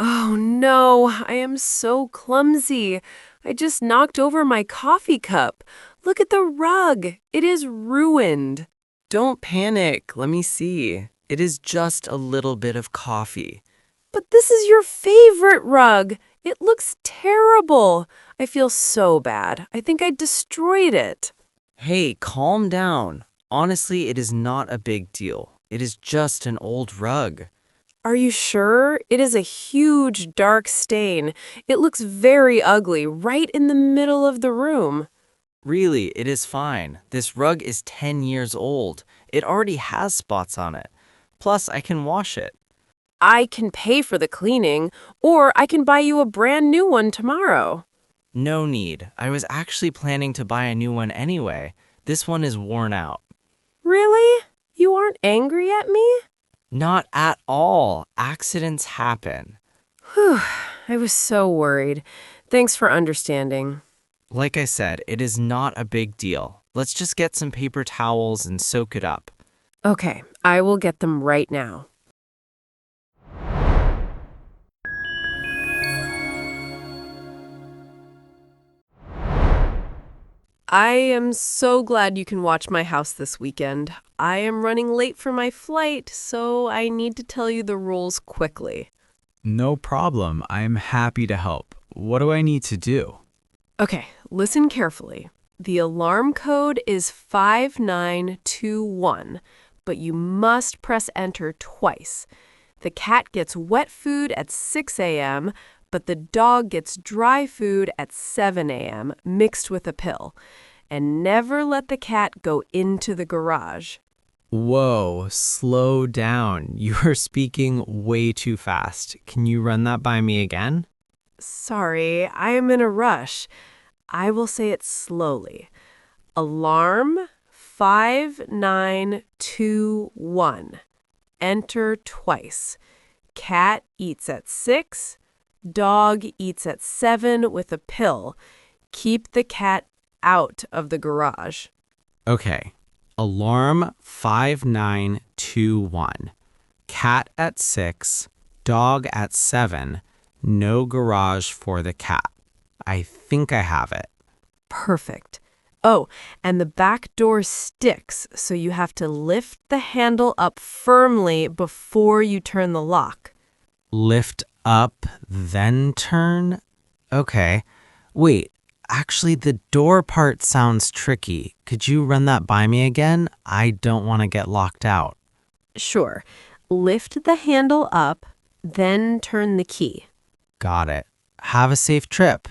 Oh no, I am so clumsy. I just knocked over my coffee cup. Look at the rug. It is ruined. Don't panic. Let me see. It is just a little bit of coffee. But this is your favorite rug. It looks terrible. I feel so bad. I think I destroyed it. Hey, calm down. Honestly, it is not a big deal. It is just an old rug. Are you sure? It is a huge dark stain. It looks very ugly right in the middle of the room. Really, it is fine. This rug is 10 years old. It already has spots on it. Plus, I can wash it. I can pay for the cleaning, or I can buy you a brand new one tomorrow. No need. I was actually planning to buy a new one anyway. This one is worn out. Really? You aren't angry at me? Not at all. Accidents happen. Whew, I was so worried. Thanks for understanding. Like I said, it is not a big deal. Let's just get some paper towels and soak it up. Okay, I will get them right now. I am so glad you can watch my house this weekend. I am running late for my flight, so I need to tell you the rules quickly. No problem. I'm happy to help. What do I need to do? Okay, listen carefully. The alarm code is 5921, but you must press enter twice. The cat gets wet food at 6 a.m., but the dog gets dry food at 7 a.m. mixed with a pill. And never let the cat go into the garage. Whoa, slow down. You are speaking way too fast. Can you run that by me again? Sorry, I am in a rush. I will say it slowly. Alarm 5921. Enter twice. Cat eats at 6. Dog eats at 7 with a pill. Keep the cat out of the garage. Okay. Alarm 5921. Cat at 6. Dog at 7. No garage for the cat. I think I have it. Perfect. Oh, and the back door sticks, so you have to lift the handle up firmly before you turn the lock. Lift up, then turn? Okay. Wait, actually, the door part sounds tricky. Could you run that by me again? I don't want to get locked out. Sure. Lift the handle up, then turn the key. Got it. Have a safe trip.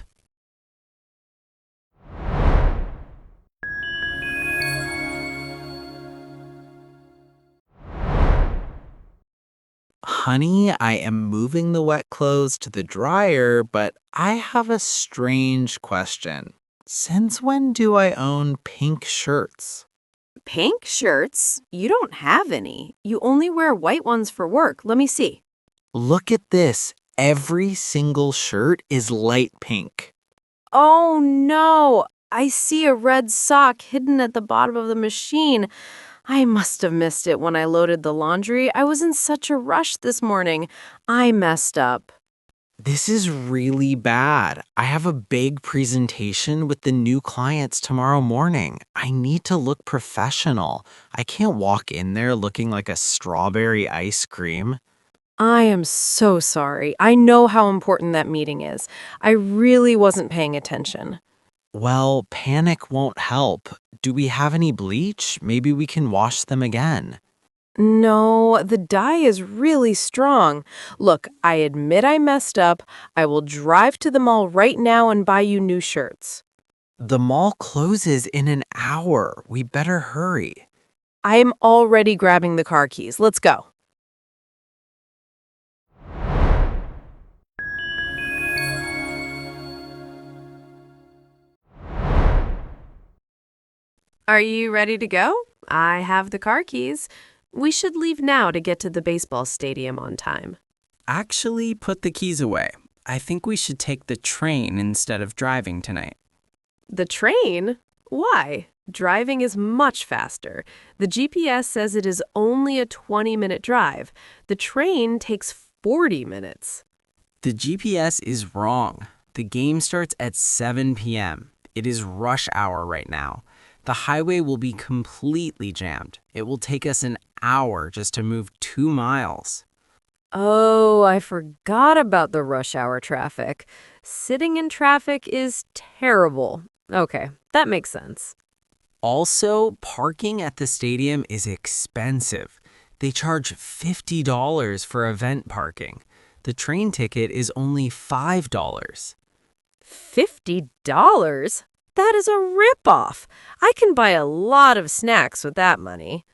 Honey, I am moving the wet clothes to the dryer, but I have a strange question. Since when do I own pink shirts? Pink shirts? You don't have any. You only wear white ones for work. Let me see. Look at this. Every single shirt is light pink. Oh no! I see a red sock hidden at the bottom of the machine. I must have missed it when I loaded the laundry. I was in such a rush this morning. I messed up. This is really bad. I have a big presentation with the new clients tomorrow morning. I need to look professional. I can't walk in there looking like a strawberry ice cream. I am so sorry. I know how important that meeting is. I really wasn't paying attention. Well, panic won't help. Do we have any bleach? Maybe we can wash them again. No, the dye is really strong. Look, I admit I messed up. I will drive to the mall right now and buy you new shirts. The mall closes in an hour. We better hurry. I am already grabbing the car keys. Let's go. Are you ready to go? I have the car keys. We should leave now to get to the baseball stadium on time. Actually, put the keys away. I think we should take the train instead of driving tonight. The train? Why? Driving is much faster. The GPS says it is only a 20-minute drive. The train takes 40 minutes. The GPS is wrong. The game starts at 7 p.m. It is rush hour right now. The highway will be completely jammed. It will take us an hour just to move 2 miles. Oh, I forgot about the rush hour traffic. Sitting in traffic is terrible. Okay, that makes sense. Also, parking at the stadium is expensive. They charge $50 for event parking. The train ticket is only $5. $50? That is a ripoff. I can buy a lot of snacks with that money.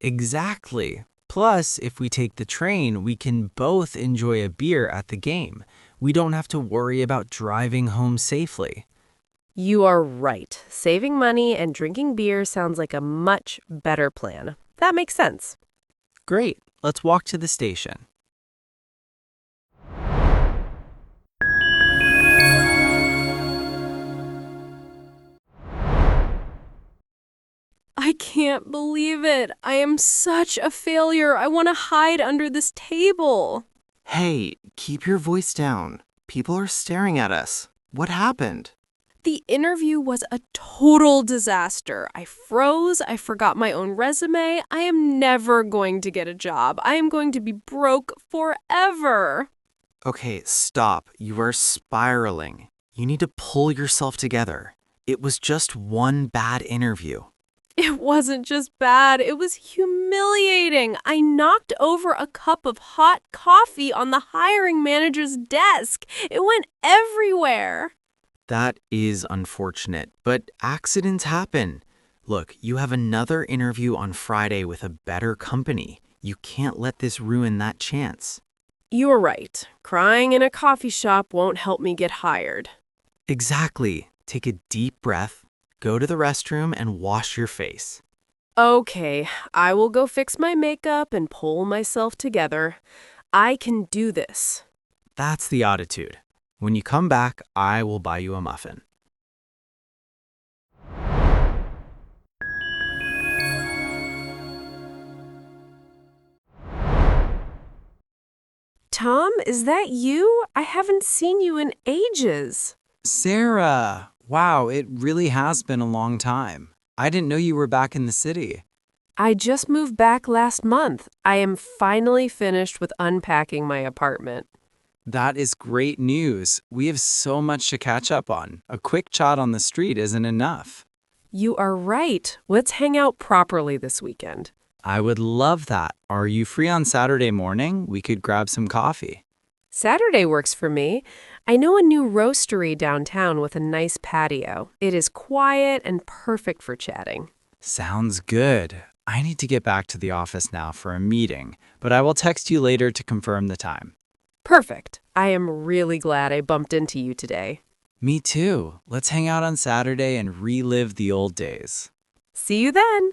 Exactly. Plus, if we take the train, we can both enjoy a beer at the game. We don't have to worry about driving home safely. You are right. Saving money and drinking beer sounds like a much better plan. That makes sense. Great. Let's walk to the station. I can't believe it. I am such a failure. I want to hide under this table. Hey, keep your voice down. People are staring at us. What happened? The interview was a total disaster. I froze. I forgot my own resume. I am never going to get a job. I am going to be broke forever. Okay, stop. You are spiraling. You need to pull yourself together. It was just one bad interview. It wasn't just bad. It was humiliating. I knocked over a cup of hot coffee on the hiring manager's desk. It went everywhere. That is unfortunate, but accidents happen. Look, you have another interview on Friday with a better company. You can't let this ruin that chance. You're right. Crying in a coffee shop won't help me get hired. Exactly. Take a deep breath, go to the restroom, and wash your face. Okay, I will go fix my makeup and pull myself together. I can do this. That's the attitude. When you come back, I will buy you a muffin. Tom, is that you? I haven't seen you in ages. Sarah! Wow, it really has been a long time. I didn't know you were back in the city. I just moved back last month. I am finally finished with unpacking my apartment. That is great news. We have so much to catch up on. A quick chat on the street isn't enough. You are right. Let's hang out properly this weekend. I would love that. Are you free on Saturday morning? We could grab some coffee. Saturday works for me. I know a new roastery downtown with a nice patio. It is quiet and perfect for chatting. Sounds good. I need to get back to the office now for a meeting, but I will text you later to confirm the time. Perfect. I am really glad I bumped into you today. Me too. Let's hang out on Saturday and relive the old days. See you then.